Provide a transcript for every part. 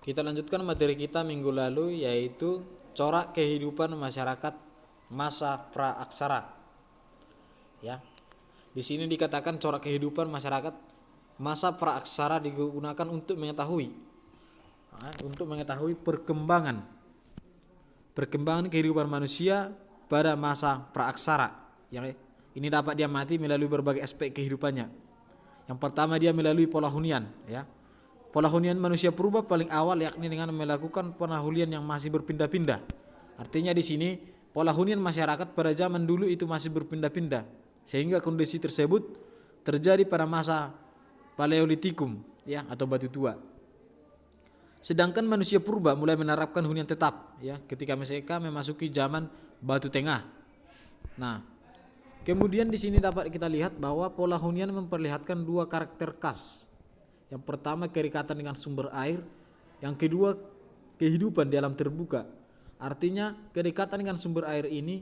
Kita lanjutkan materi kita minggu lalu, yaitu corak kehidupan masyarakat masa praaksara. Ya. Di sini dikatakan corak kehidupan masyarakat masa praaksara digunakan untuk mengetahui perkembangan kehidupan manusia pada masa praaksara. Yang ini dapat diamati melalui berbagai aspek kehidupannya. Yang pertama, dia melalui pola hunian, ya. Pola hunian manusia purba paling awal yakni dengan melakukan penahunian yang masih berpindah-pindah. Artinya di sini pola hunian masyarakat pada zaman dulu itu masih berpindah-pindah, sehingga kondisi tersebut terjadi pada masa Paleolitikum, ya, atau batu tua. Sedangkan manusia purba mulai menerapkan hunian tetap, ya, ketika mereka memasuki zaman batu tengah. Nah, kemudian di sini dapat kita lihat bahwa pola hunian memperlihatkan dua karakter khas. Yang pertama, kerekatan dengan sumber air. Yang kedua, kehidupan di alam terbuka. Artinya kedekatan dengan sumber air ini,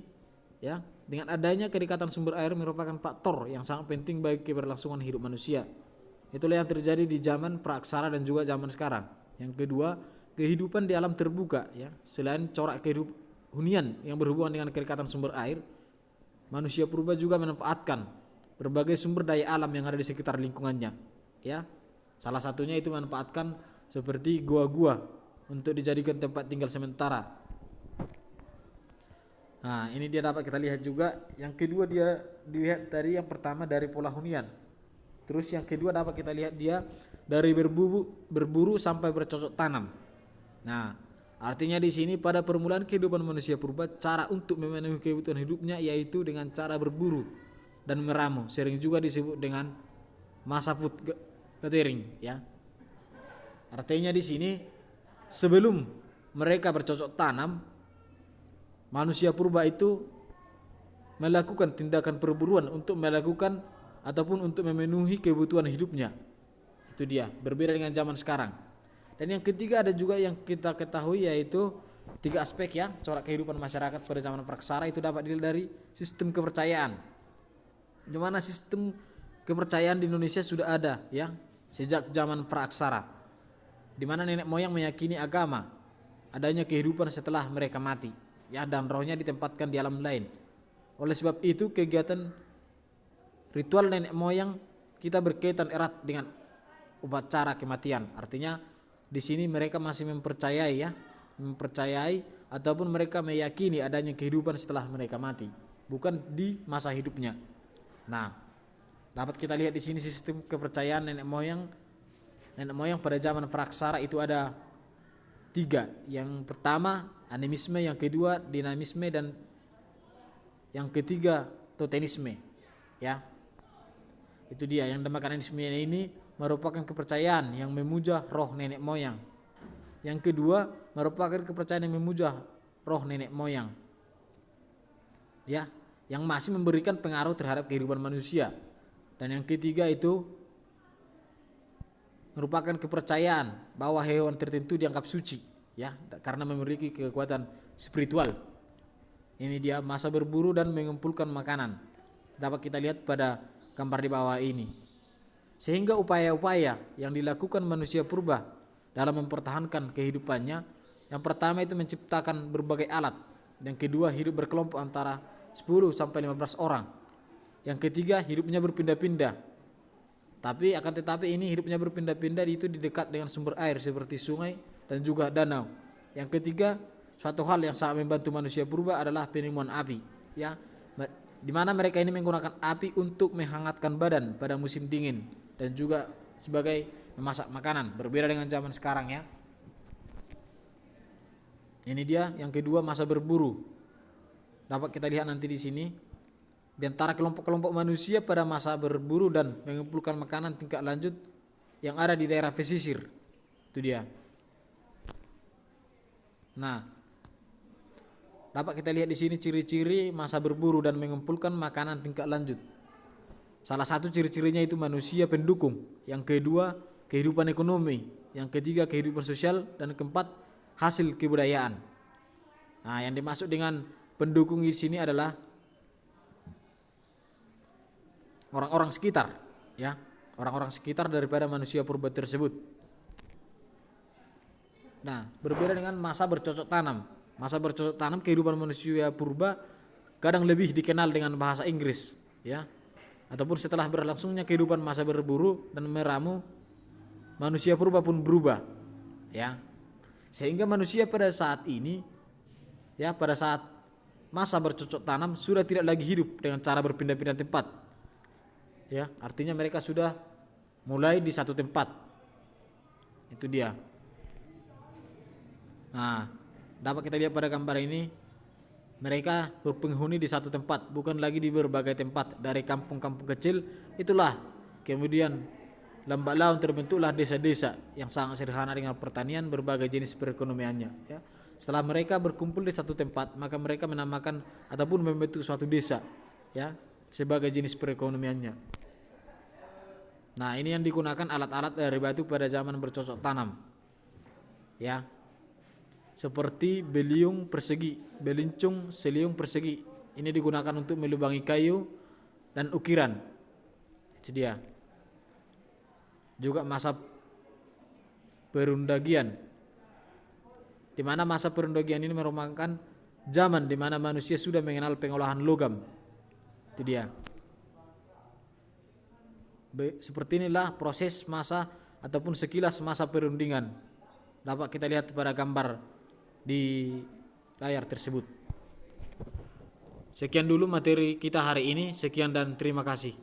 ya, dengan adanya kedekatan sumber air merupakan faktor yang sangat penting bagi keberlangsungan hidup manusia. Itulah yang terjadi di zaman praaksara dan juga zaman sekarang. Yang kedua, kehidupan di alam terbuka, ya. Selain corak kehidupan hunian yang berhubungan dengan kedekatan sumber air, manusia purba juga memanfaatkan berbagai sumber daya alam yang ada di sekitar lingkungannya, ya. Salah satunya itu memanfaatkan seperti gua-gua untuk dijadikan tempat tinggal sementara. Nah, ini dia dapat kita lihat juga. Yang kedua, dia dilihat dari yang pertama dari pola hunian. Terus yang kedua dapat kita lihat dia dari berburu sampai bercocok tanam. Nah, artinya di sini pada permulaan kehidupan manusia purba, cara untuk memenuhi kebutuhan hidupnya yaitu dengan cara berburu dan meramu, sering juga disebut dengan masa food gathering, ya. Artinya di sini sebelum mereka bercocok tanam, manusia purba itu melakukan tindakan perburuan untuk melakukan ataupun untuk memenuhi kebutuhan hidupnya. Itu dia, berbeda dengan zaman sekarang. Dan yang ketiga ada juga yang kita ketahui, yaitu tiga aspek, ya, corak kehidupan masyarakat pada zaman praaksara itu dapat dilihat dari sistem kepercayaan. Di mana sistem kepercayaan di Indonesia sudah ada, ya, sejak zaman praaksara, di mana nenek moyang meyakini agama adanya kehidupan setelah mereka mati, ya, dan rohnya ditempatkan di alam lain. Oleh sebab itu kegiatan ritual nenek moyang kita berkaitan erat dengan upacara kematian. Artinya di sini mereka masih mempercayai ataupun mereka meyakini adanya kehidupan setelah mereka mati, bukan di masa hidupnya. Nah, dapat kita lihat di sini sistem kepercayaan nenek moyang pada zaman praaksara itu ada tiga. Yang pertama animisme, yang kedua dinamisme, dan yang ketiga totemisme, ya. Itu dia yang dinamakan animisme ini merupakan kepercayaan yang memuja roh nenek moyang. Yang kedua merupakan kepercayaan yang memuja roh nenek moyang, ya, yang masih memberikan pengaruh terhadap kehidupan manusia. Dan yang ketiga itu merupakan kepercayaan bahwa hewan tertentu dianggap suci, ya, karena memiliki kekuatan spiritual. Ini dia masa berburu dan mengumpulkan makanan. Dapat kita lihat pada gambar di bawah ini. Sehingga upaya-upaya yang dilakukan manusia purba dalam mempertahankan kehidupannya, yang pertama itu menciptakan berbagai alat. Yang kedua, hidup berkelompok antara 10 sampai 15 orang. Yang ketiga, hidupnya berpindah-pindah. Tetapi ini hidupnya berpindah-pindah itu di dekat dengan sumber air seperti sungai dan juga danau. Yang ketiga, suatu hal yang sangat membantu manusia purba adalah penemuan api, ya, di mana mereka ini menggunakan api untuk menghangatkan badan pada musim dingin dan juga sebagai memasak makanan, berbeda dengan zaman sekarang, ya. Ini dia yang kedua, masa berburu. Dapat kita lihat nanti di sini. Di antara kelompok-kelompok manusia pada masa berburu dan mengumpulkan makanan tingkat lanjut yang ada di daerah pesisir. Itu dia. Nah, dapat kita lihat di sini ciri-ciri masa berburu dan mengumpulkan makanan tingkat lanjut. Salah satu ciri-cirinya itu manusia pendukung. Yang kedua, kehidupan ekonomi. Yang ketiga, kehidupan sosial, dan keempat, hasil kebudayaan. Nah, yang dimaksud dengan pendukung di sini adalah orang-orang sekitar, ya, orang-orang sekitar daripada manusia purba tersebut. Nah, berbeda dengan masa bercocok tanam. Masa bercocok tanam kehidupan manusia purba kadang lebih dikenal dengan bahasa Inggris, ya. Ataupun setelah berlangsungnya kehidupan masa berburu dan meramu, manusia purba pun berubah, ya. Sehingga manusia pada saat ini, ya, pada saat masa bercocok tanam sudah tidak lagi hidup dengan cara berpindah-pindah tempat. Ya, artinya mereka sudah mulai di satu tempat. Itu dia. Nah, dapat kita lihat pada gambar ini, mereka berpenghuni di satu tempat, bukan lagi di berbagai tempat. Dari kampung-kampung kecil itulah kemudian lambat laun terbentuklah desa-desa yang sangat sederhana dengan pertanian berbagai jenis perekonomiannya, ya. Setelah mereka berkumpul di satu tempat, maka mereka menamakan ataupun membentuk suatu desa, ya, sebagai jenis perekonomiannya. Nah, ini yang digunakan alat-alat dari batu pada zaman bercocok tanam, ya. Seperti beliung persegi, belincung, seliung persegi. Ini digunakan untuk melubangi kayu dan ukiran. Itu dia. Juga masa perundagian, di mana masa perundagian ini merupakan zaman di mana manusia sudah mengenal pengolahan logam. Itu dia. Seperti inilah proses masa ataupun sekilas masa perundingan. Dapat kita lihat pada gambar di layar tersebut. Sekian dulu materi kita hari ini. Sekian dan terima kasih.